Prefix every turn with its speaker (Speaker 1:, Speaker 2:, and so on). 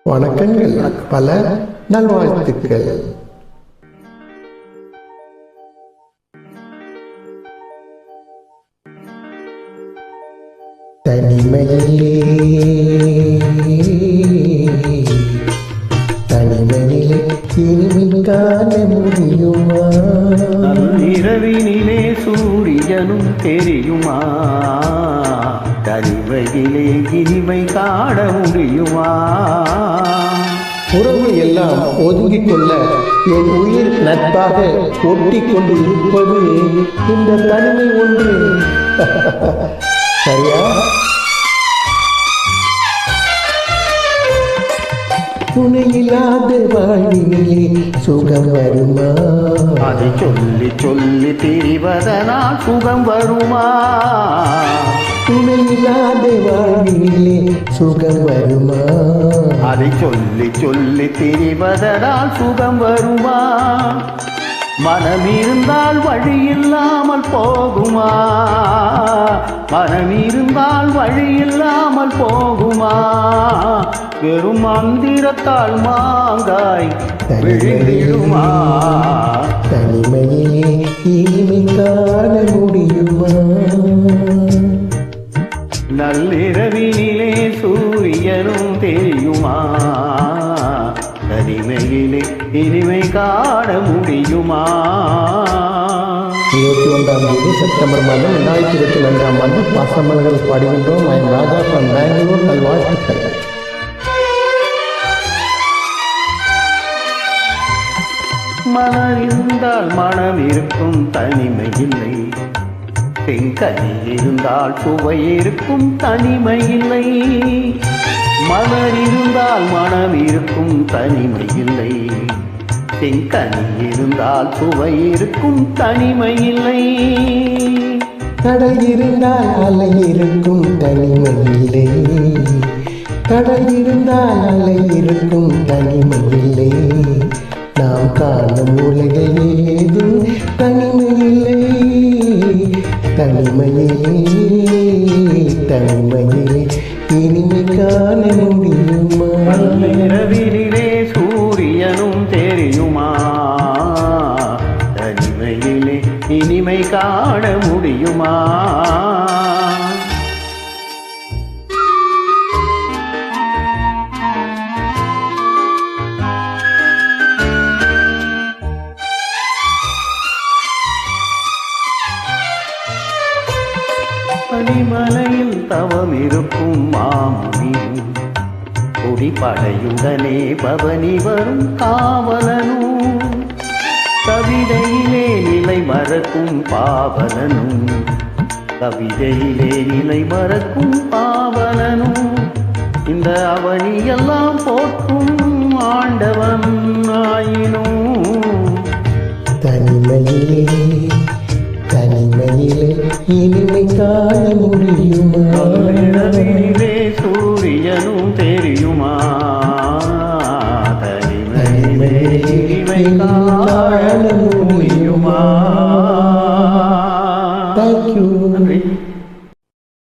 Speaker 1: வணக்கங்கள், பல நல்வாழ்த்துக்கள். தனிமையிலே இனிமை காண முடியுமா?
Speaker 2: இரவினிலே சூரியனும் தெரியுமா? தனிமையிலே இனிமை காண முடியுமா?
Speaker 1: உறவு எல்லாம் ஒதுங்கிக் கொள்ள என் உயிர் நட்பாக ஒட்டி கொண்டு இருப்பது இந்த தனிமை ஒன்று. சரியா? துணையில்லாத வாழ்வினிலே சுகம் வருமா?
Speaker 2: அதை சொல்லி சொல்லி திரிவதனால் சுகம் வருமா?
Speaker 1: துணையில்லாத வாழ்வினிலே சுகம் வருமா?
Speaker 2: அதை சொல்லி சொல்லி திரிவதனால் சுகம் வருமா? மனம் இருந்தால் வழி இல்லாமல் போகுமா? மனம் இருந்தால் வழி இல்லாமல் போகுமா? வெறும் மந்திரத்தால் மாங்காய் விழுந்திடுமா?
Speaker 1: தனிமையிலே இனிமை காண முடியுமா?
Speaker 2: நள்ளிரவினிலே சூரியனும் தெரியுமா? தனிமையிலே இனிமை காண முடியுமா?
Speaker 1: 21 செப்டம்பர் மாதம் 2022 பாசமலர்கள் பாடுகின்றோம். ராஜா from பெங்களூர். நல்வாழ்த்துக்கள்.
Speaker 2: மலர் இருந்தால் மனம் இருக்கும், தனிமை இல்லை. செங்கனி இருந்தால் சுவை இருக்கும், தனிமை இல்லை. மலர் இருந்தால் மனம் இருக்கும், தனிமை இல்லை. செங்கனி இருந்தால் சுவை இருக்கும், தனிமை இல்லை.
Speaker 1: கடல் இருந்தால் அலை இருக்கும், தனிமை இல்லை. கடல் இருந்தால் அலை இருக்கும், தனிமை இல்லை. நாம் காணும் உலகில் ஏதும் தனிமை இல்லை. தனிமையிலே தனிமையிலே இனிமை காண முடியுமா?
Speaker 2: இரவினிலே சூரியனும் தெரியுமா? தனிமையிலே இனிமை காண முடியுமா? பனிமலையில் தவம் இருக்கும் மாமுனியும், குடிப்படையுடனே பவனி வரும் காவலனும், கவிதையிலே நிலை மறக்கும் பாவலனும், கவிதையிலே நிலை மறக்கும் பாவலனும், இந்த அவனியெல்லாம் போற்றும் ஆண்டவன் ஆயினும்.
Speaker 1: தனிமையிலே தனிமையிலே இனிமை காண முடியுமா?
Speaker 2: சூரியனும்